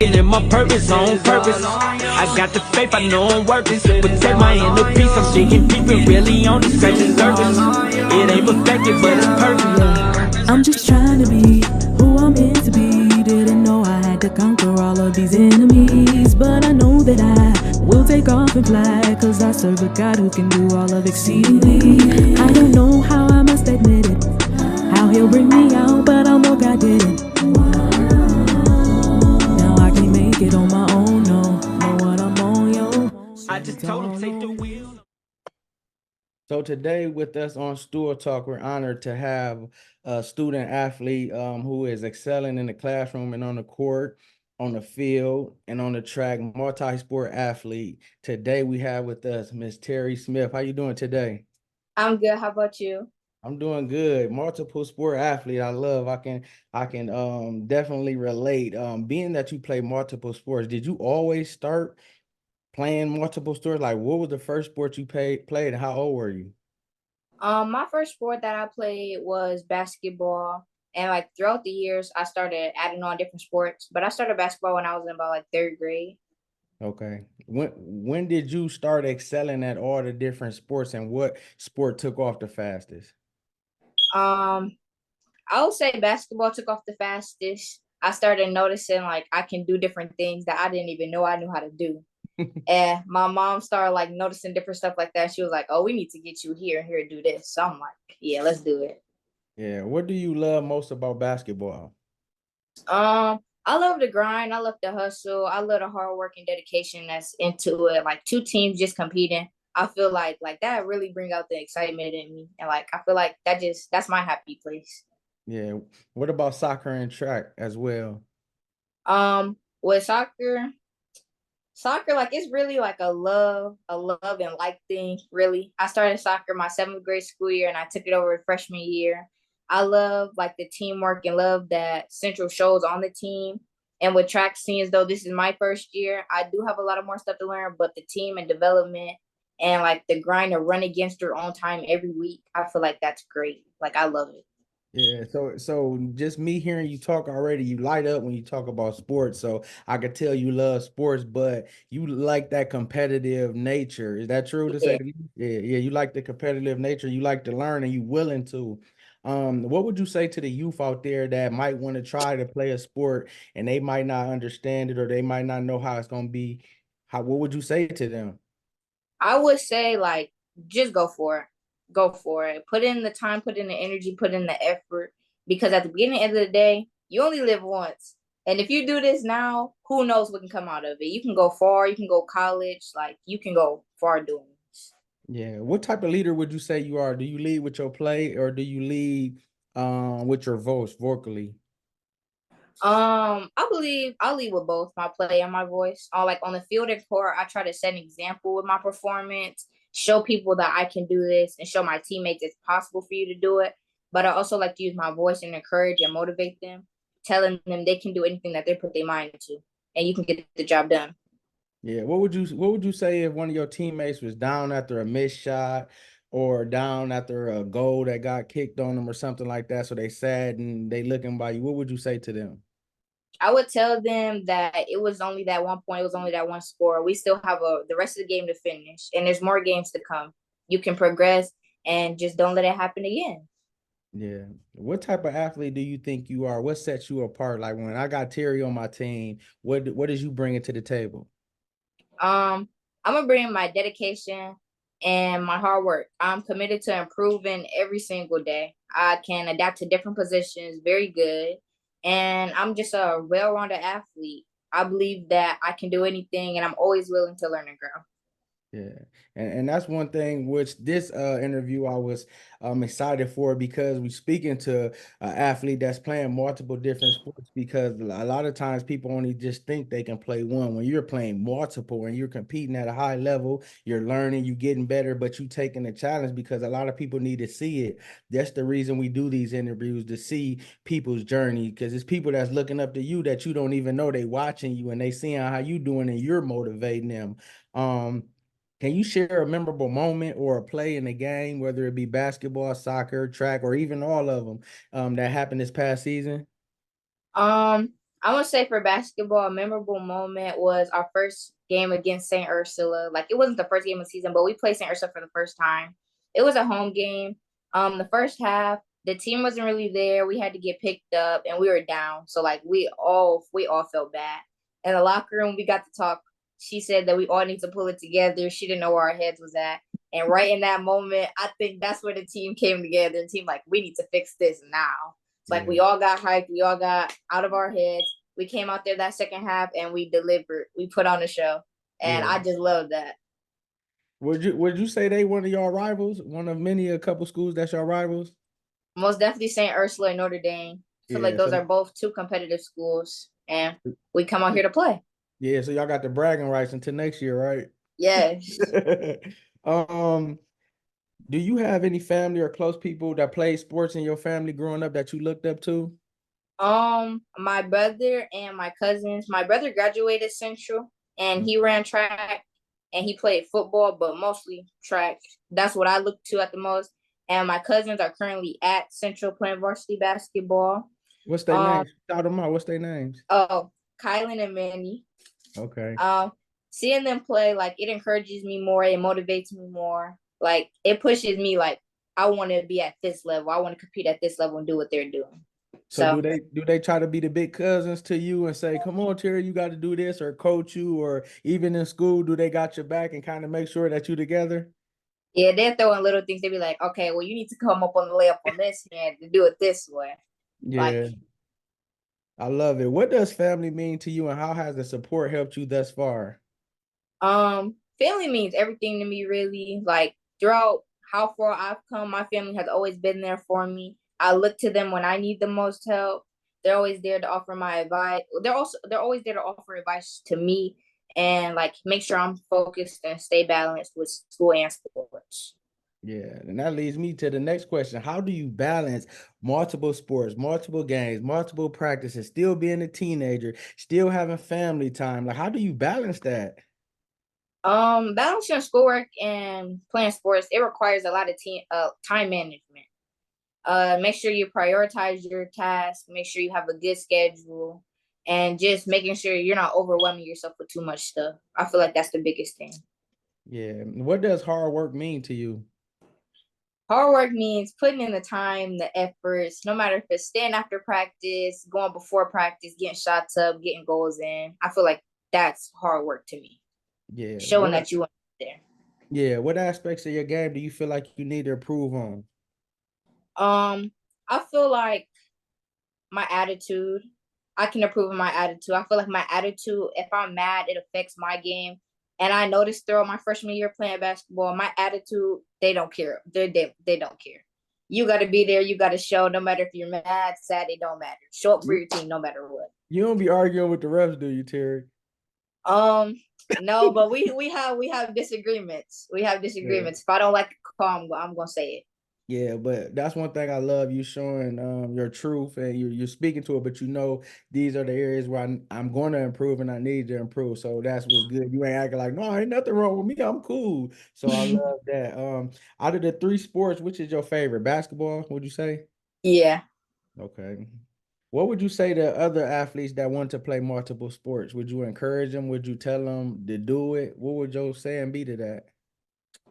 In my purpose, on purpose. I got the faith, I know I'm working. Protect my inner peace, I'm digging deep and really on the scratching surface. It ain't perfected, but it's perfect. I'm just trying to be who I'm meant to be. Didn't know I had to conquer all of these enemies, but I know that I will take off and fly, cause I serve a God who can do all of exceedingly. I don't know how, I must admit it, how he'll bring me out, but I'll know God did it. Now I can't make it on my own, no, know what I'm on, yo. I just told him, take the wheel. So today with us on Stool Talk, we're honored to have a student athlete who is excelling in the classroom and on the court, on the field, and on the track, multi-sport athlete. Today we have with us Miss Terri Smith. How you doing today? I'm good. How about you? I'm doing good. Multiple sport athlete. I can definitely relate. Being that you play multiple sports, did you always start playing multiple sports? Like, what was the first sport you played and how old were you? My first sport that I played was basketball, and like throughout the years, I started adding on different sports. But I started basketball when I was in about like third grade. Okay. When did you start excelling at all the different sports and what sport took off the fastest? Um, I would say basketball took off the fastest. I started noticing like I can do different things that I didn't even know I knew how to do. And my mom started like noticing different stuff like that. She was like, "Oh, we need to get you here and here to do this." So I'm like, "Yeah, let's do it." Yeah. What do you love most about basketball? I love the grind. I love the hustle. I love the hard work and dedication that's into it. Like two teams just competing. I feel like that really bring out the excitement in me, and like I feel like that's my happy place. Yeah. What about soccer and track as well? With soccer like it's really like a love and like thing. Really, I started soccer my seventh grade school year, and I took it over freshman year. I love like the teamwork and love that Central shows on the team. And with track, seeing as though this is my first year, I do have a lot of more stuff to learn. But the team and development and like the grind to run against your own time every week, I feel like that's great. Like I love it. Yeah, so just me hearing you talk already, you light up when you talk about sports. So I could tell you love sports, but you like that competitive nature. Is that true to say Yeah. the least? Yeah, you like the competitive nature, you like to learn and you willing to. What would you say to the youth out there that might want to try to play a sport and they might not understand it or they might not know how it's gonna be? What would you say to them? I would say like just go for it. Go for it. Put in the time, put in the energy, put in the effort. Because at the beginning of the day, you only live once. And if you do this now, who knows what can come out of it? You can go far, you can go college, like you can go far doing this. Yeah. What type of leader would you say you are? Do you lead with your play or do you lead with your voice vocally? I believe I'll lead with both my play and my voice. Like on the field and court, I try to set an example with my performance, show people that I can do this, and show my teammates it's possible for you to do it. But I also like to use my voice and encourage and motivate them, telling them they can do anything that they put their mind to, and you can get the job done. Yeah. What would you say if one of your teammates was down after a missed shot or down after a goal that got kicked on them or something like that? So they sad and they looking by you. What would you say to them? I would tell them that it was only that one point, it was only that one score. We still have the rest of the game to finish, and there's more games to come. You can progress, and just don't let it happen again. Yeah. What type of athlete do you think you are? What sets you apart? Like when I got Terry on my team, what is you bringing to the table? I'm gonna bring my dedication and my hard work. I'm committed to improving every single day. I can adapt to different positions very good, and I'm just a well-rounded athlete. I believe that I can do anything, and I'm always willing to learn and grow. Yeah, and that's one thing which this interview I was excited for because we speaking to an athlete that's playing multiple different sports because a lot of times people only just think they can play one. When you're playing multiple and you're competing at a high level, you're learning, you're getting better, but you taking the challenge because a lot of people need to see it. That's the reason we do these interviews to see people's journey because it's people that's looking up to you that you don't even know they watching you and they seeing how you doing and you're motivating them. Um, can you share a memorable moment or a play in the game, whether it be basketball, soccer, track, or even all of them, that happened this past season? Um, I would say for basketball, a memorable moment was our first game against St. Ursula. Like it wasn't the first game of the season, but we played St. Ursula for the first time. It was a home game. The first half, the team wasn't really there. We had to get picked up, and we were down. So like we all felt bad. In the locker room, we got to talk. She said that we all need to pull it together. She didn't know where our heads was at. And right in that moment, I think that's where the team came together. And team like, we need to fix this now. It's like Yeah, we all got hyped. We all got out of our heads. We came out there that second half and we delivered. We put on a show. And yeah. I just love that. Would you say they one of your rivals? One of many a couple schools that's your rivals? Most definitely St. Ursula and Notre Dame. I feel like Yeah, those so are both two competitive schools. And we come out here to play. yeah, so y'all got the bragging rights until next year, Yes. right? Um, do you have any family or close people that played sports in your family growing up that you looked up to? My brother and my cousins. My brother graduated Central and he ran track and he played football, but mostly track. That's what I look to at the most. And my cousins are currently at Central playing varsity basketball. What's their Um, names? Shout them out. What's their names? oh, Kylan and Manny. Okay. Um, Seeing them play, like it encourages me more, it motivates me more. Like it pushes me like I want to be at this level. I want to compete at this level and do what they're doing. So So do they try to be the big cousins to you and say, "Come on, Terry, you got to do this," or coach you, or even in school, do they got your back and kind of make sure that you together? yeah, they're throwing little things. They be like, okay, well, you need to come up on the layup on this hand to do it this way. Like, Yeah, I love it. What does family mean to you, and how has the support helped you thus far? family means everything to me, really. Like, throughout how far I've come, my family has always been there for me. I look to them when I need the most help. They're always there to offer my advice. They're always there to offer advice to me and like make sure I'm focused and stay balanced with school and sports. Yeah, and that leads me to the next question. How do you balance multiple sports, multiple games, multiple practices, still being a teenager, still having family time? Like, how do you balance that? Balancing schoolwork and playing sports, it requires a lot of time management. Make sure you prioritize your tasks, make sure you have a good schedule, and just making sure you're not overwhelming yourself with too much stuff. I feel like that's the biggest thing. Yeah. What does hard work mean to you? Hard work means putting in the time, the efforts, no matter if it's staying after practice, going before practice, getting shots up, getting goals in. I feel like that's hard work to me, Yeah. showing that you went there. What aspects of your game do you feel like you need to improve on? I feel like my attitude. I can improve my attitude. I feel like my attitude, if I'm mad, it affects my game. And I noticed throughout my freshman year playing basketball, my attitude, they don't care. They don't care. You got to be there. You got to show. No matter if you're mad, sad, it don't matter. Show up for You your team, no matter what. you don't be arguing with the refs, do you, Terry? Um, no, but we have disagreements. We have Yeah. disagreements. If I don't like a call, I'm gonna say it. Yeah, but that's one thing I love, you showing your truth, and you're speaking to it, but you know these are the areas where I'm going to improve and I need to improve. So that's what's good. You ain't acting like, no, ain't nothing wrong with me. I'm cool. So I love that. Out of the three sports, which is your favorite? Basketball, would you say? Yeah. Okay. What would you say to other athletes that want to play multiple sports? Would you encourage them? Would you tell them to do it? What would your saying be to that?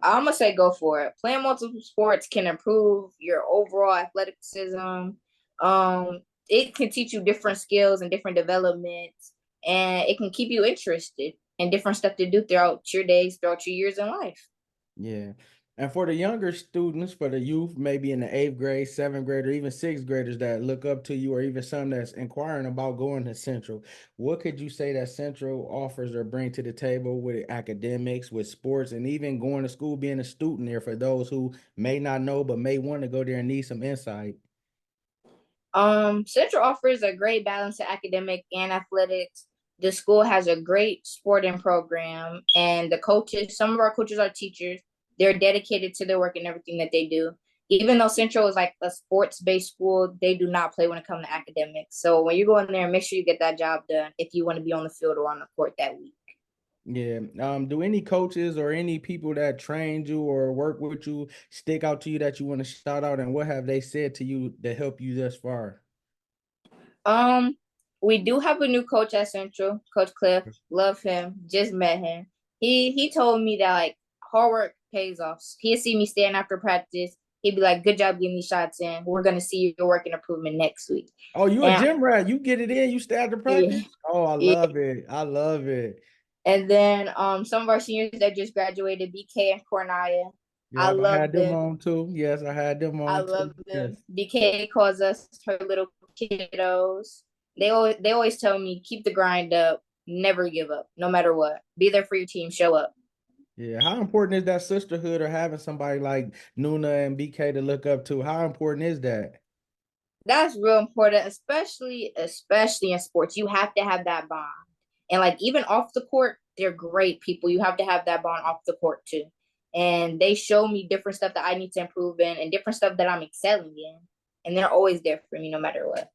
I'm gonna say go for it. Playing multiple sports can improve your overall athleticism. It can teach you different skills and different developments, and it can keep you interested in different stuff to do throughout your days, throughout your years in life. Yeah. And for the younger students, for the youth, maybe in the eighth grade, seventh grade, or even sixth graders that look up to you, or even some that's inquiring about going to Central, what could you say that Central offers or bring to the table with academics, with sports, and even going to school, being a student there for those who may not know but may want to go there and need some insight? Central offers a great balance of academic and athletics. The school has a great sporting program, and the coaches, some of our coaches are teachers. They're dedicated to their work and everything that they do. Even though Central is like a sports-based school, they do not play when it comes to academics. So when you go in there, make sure you get that job done if you want to be on the field or on the court that week. Yeah. Do any coaches or any people that trained you or work with you stick out to you that you want to shout out, and what have they said to you to help you thus far? Um, We do have a new coach at Central, Coach Cliff. Love him. Just met him. He told me that like hard work pays off. He'll see me stand after practice. He'd be like, "Good job getting these shots in. We're gonna see your work and improvement next week." Oh, you a And gym rat. You get it in, you stay after yeah, practice? Oh, I yeah. love it. I love it. And then some of our seniors that just graduated, BK and Cornaya. I Yep, I love had them them. on too. Yes, I had them I on love too. them. Yes. BK calls us her little kiddos. They always tell me keep the grind up, never give up, no matter what. Be there for your team, show up. Yeah. How important is that sisterhood or having somebody like Nuna and BK to look up to? How important is that? That's real important, especially in sports. You have to have that bond. And like even off the court, they're great people. You have to have that bond off the court too. And they show me different stuff that I need to improve in and different stuff that I'm excelling in. And they're always there for me no matter what.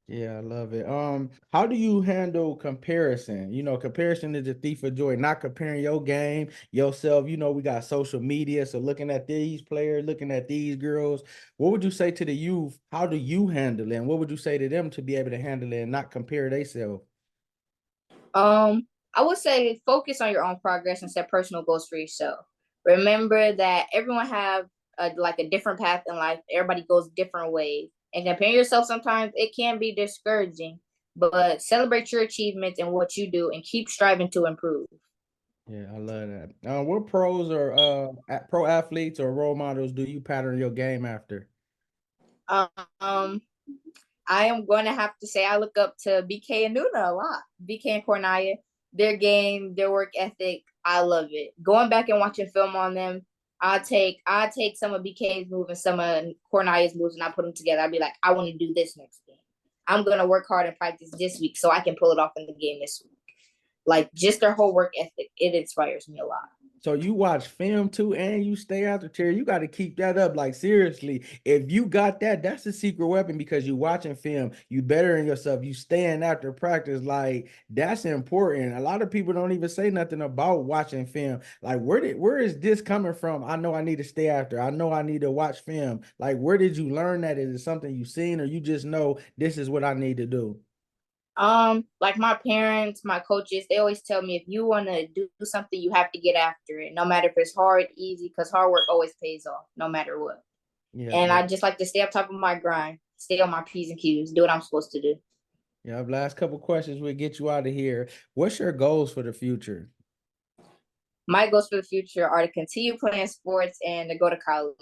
Yeah, I love it. How do you handle comparison? You know, comparison is a thief of joy, not comparing your game, yourself. You know, we got social media. So looking at these players, looking at these girls, what would you say to the youth? How do you handle it? And what would you say to them to be able to handle it and not compare themselves? I would say focus on your own progress and set personal goals for yourself. Remember that everyone have a different path in life. Everybody goes different ways, and comparing yourself sometimes it can be discouraging. But celebrate your achievements and what you do, and keep striving to improve. Yeah, I love that. What pros or pro athletes or role models do you pattern your game after? Um, I am going to have to say I look up to BK and Nuna a lot. BK and Cornaya, their game, their work ethic, I love it. Going back and watching film on them, I take some of BK's moves and some of Cornaya's moves and I put them together. I'd be like, I want to do this next game. I'm gonna work hard and practice this week so I can pull it off in the game this week. Like just their whole work ethic, it inspires me a lot. So you watch film too, and you stay after Terry. You got to keep that up. Like seriously, if you got that, that's a secret weapon because you watching film, you bettering yourself, you staying after practice. Like that's important. A lot of people don't even say nothing about watching film. Like where is this coming from? I know I need to stay after. I know I need to watch film. Like where did you learn that? Is it something you seen, or you just know this is what I need to do? Like my parents, my coaches, they always tell me if you want to do something, you have to get after it, no matter if it's hard, easy, because hard work always pays off, no matter what. Yeah, And yeah. I just like to stay up top of my grind, stay on my P's and Q's, do what I'm supposed to do. Yeah, last couple questions will get you out of here. What's your goals for the future? My goals for the future are to continue playing sports and to go to college,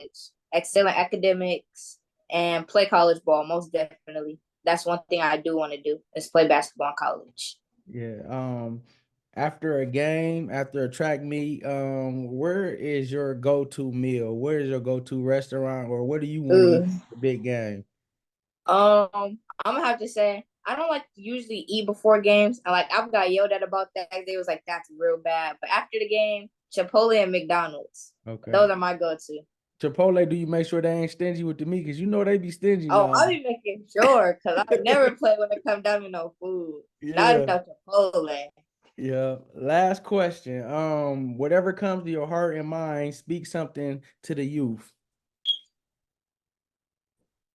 excel in academics, and play college ball, most definitely. That's one thing I do want to do is play basketball in college. Yeah. After a game, after a track meet, where is your go-to meal? Where is your go-to restaurant, or what do you want to eat Ooh. for the big game? I'm gonna have to say I don't like to usually eat before games. And like I've got yelled at about that. They was like, "That's real bad." But after the game, Chipotle and McDonald's. Okay. Those are my go-to. Chipotle, do you make sure they ain't stingy with the meat? Because you know they be stingy Oh, now. I'll be making sure because I never play when it comes down to no food. Not Yeah. enough Chipotle. Yeah. Last question. Whatever comes to your heart and mind, speak something to the youth.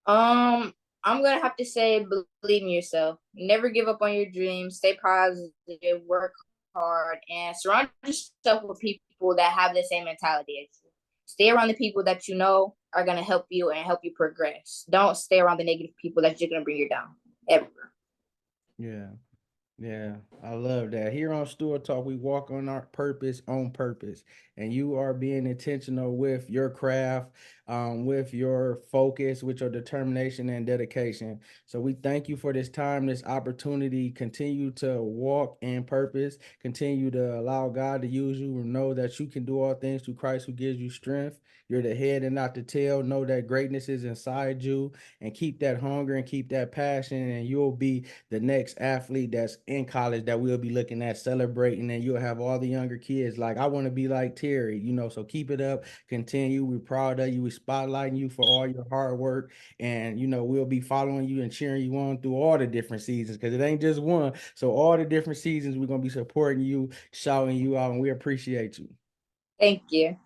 Um, I'm gonna have to say, believe in yourself. Never give up on your dreams. Stay positive. Work hard, and surround yourself with people that have the same mentality as you. Stay around the people that you know are gonna help you and help you progress. Don't stay around the negative people that's just gonna bring you down. Ever. Yeah. Yeah, I love that. Here on Stewart Talk, we walk on purpose, and you are being intentional with your craft, with your focus, with your determination and dedication. So we thank you for this time, this opportunity. Continue to walk in purpose. Continue to allow God to use you. Know that you can do all things through Christ who gives you strength. You're the head and not the tail. Know that greatness is inside you, and keep that hunger and keep that passion, and you'll be the next athlete that's in college that we'll be looking at celebrating, and you'll have all the younger kids like I want to be like Terry, so keep it up, continue. We're proud of you. We spotlighting you for all your hard work, and we'll be following you and cheering you on through all the different seasons because it ain't just one. So all the different seasons we're gonna be supporting you, shouting you out, and we appreciate you. Thank you.